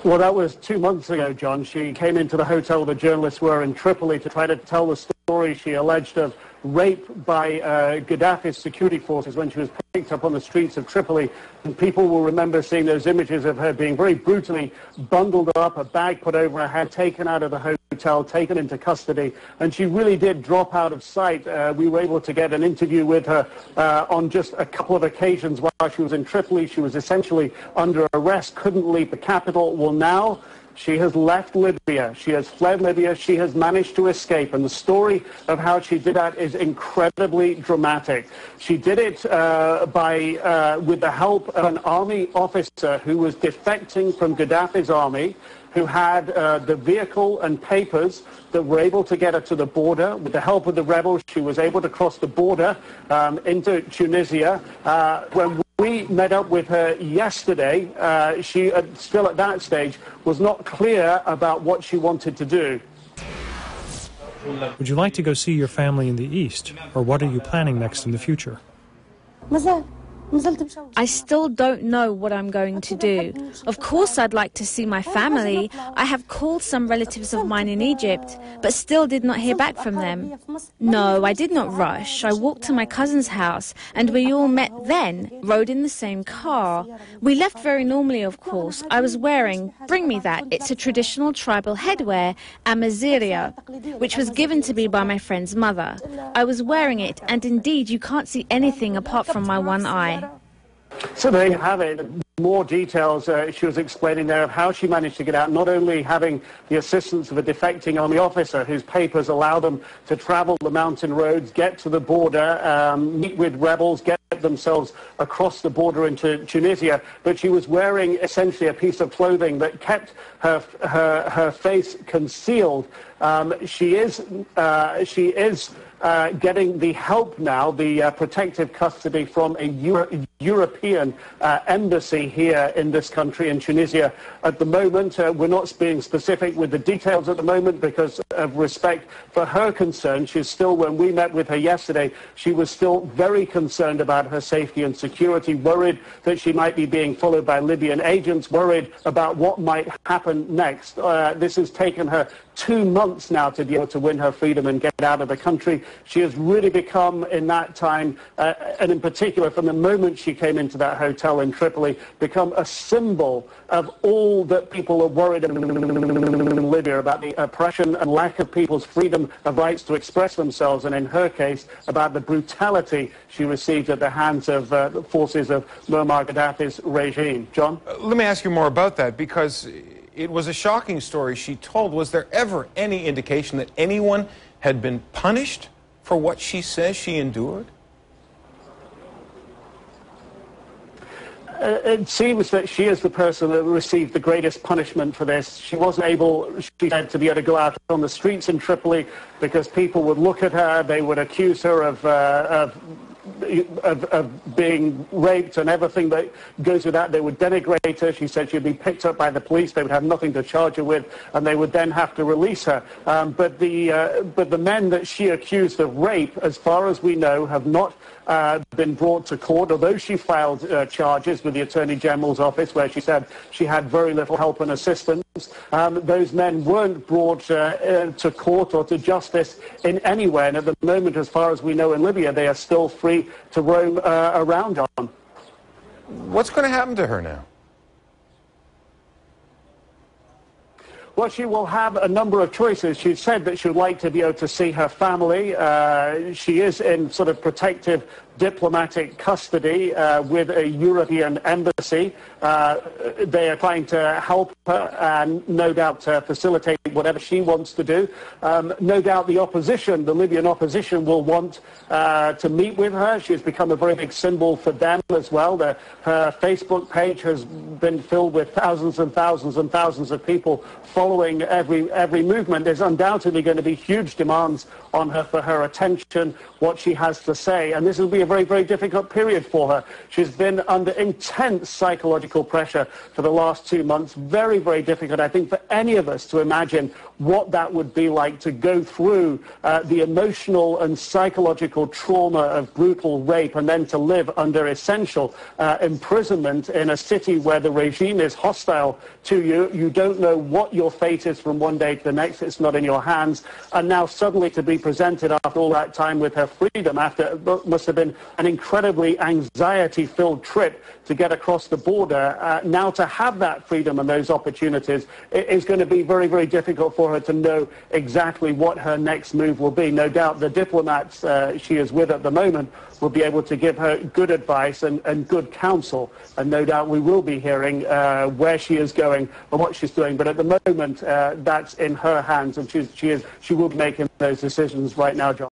Well, that was 2 months ago, John. She came into the hotel the journalists were in Tripoli to try to tell the story she alleged of rape by Gaddafi's security forces when she was picked up on the streets of Tripoli. And people will remember seeing those images of her being very brutally bundled up, a bag put over her head, taken out of the hotel, taken into custody. And she really did drop out of sight. We were able to get an interview with her on just a couple of occasions while she was in Tripoli. She was essentially under arrest, couldn't leave the capital. Well, now she has left Libya. She has fled Libya. She has managed to escape. And the story of how she did that is incredibly dramatic. She did it with the help of an army officer who was defecting from Gaddafi's army, who had the vehicle and papers that were able to get her to the border. With the help of the rebels, she was able to cross the border into Tunisia. When we met up with her yesterday, she, still at that stage, was not clear about what she wanted to do. Would you like to go see your family in the East, or what are you planning next in the future? I still don't know what I'm going to do. Of course I'd like to see my family. I have called some relatives of mine in Egypt, but still did not hear back from them. No, I did not rush. I walked to my cousin's house, and we all met then, rode in the same car. We left very normally, of course. I was wearing, bring me that, it's a traditional tribal headwear, a maziria, which was given to me by my friend's mother. I was wearing it, and indeed you can't see anything apart from my one eye. So there you have it. More details she was explaining there of how she managed to get out, not only having the assistance of a defecting army officer whose papers allow them to travel the mountain roads, get to the border, meet with rebels, get themselves across the border into Tunisia, but she was wearing essentially a piece of clothing that kept her face concealed. She is getting the help now, the protective custody from a European embassy here in this country, in Tunisia. At the moment, we're not being specific with the details at the moment because of respect for her concern. She's still, when we met with her yesterday, she was still very concerned about her safety and security, worried that she might be being followed by Libyan agents, worried about what might happen next. This has taken her 2 months now to be able to win her freedom and get out of the country. She has really become, in that time, and in particular from the moment she came into that hotel in Tripoli, become a symbol of all that people are worried about in Libya, about the oppression and lack of people's freedom of rights to express themselves, and in her case, about the brutality she received at the hands of the forces of Muammar Gaddafi's regime. John? Let me ask you more about that, because it was a shocking story she told. Was there ever any indication that anyone had been punished for what she says she endured? It seems that she is the person that received the greatest punishment for this. She wasn't able, she said, to be able to go out on the streets in Tripoli because people would look at her, they would accuse her of being raped and everything that goes with that. They would denigrate her. She said she'd be picked up by the police. They would have nothing to charge her with, and they would then have to release her. But the men that she accused of rape, as far as we know, have not been brought to court, although she filed charges with the Attorney General's office where she said she had very little help and assistance. Those men weren't brought to court or to justice in any way, and at the moment, as far as we know in Libya, they are still free to roam around on. What's going to happen to her now? Well, she will have a number of choices. She said that she would like to be able to see her family. She is in sort of protective diplomatic custody with a European embassy. They are trying to help her and no doubt facilitate whatever she wants to do. No doubt the opposition, the Libyan opposition, will want to meet with her. She has become a very big symbol for them as well. Her Facebook page has been filled with thousands and thousands and thousands of people following every movement. There's undoubtedly going to be huge demands on her for her attention, what she has to say, and this will be a very, very difficult period for her. She's been under intense psychological pressure for the last 2 months, very very, very difficult, I think, for any of us to imagine what that would be like, to go through the emotional and psychological trauma of brutal rape and then to live under essential imprisonment in a city where the regime is hostile to you. You don't know what your fate is from one day to the next. It's not in your hands. And now suddenly to be presented after all that time with her freedom, after it must have been an incredibly anxiety-filled trip to get across the border, now to have that freedom and those opportunities, it is going to be very, very difficult for her to know exactly what her next move will be. No doubt the diplomats she is with at the moment will be able to give her good advice and good counsel, and no doubt we will be hearing where she is going and what she's doing. But at the moment, that's in her hands, and she will be making those decisions right now, John.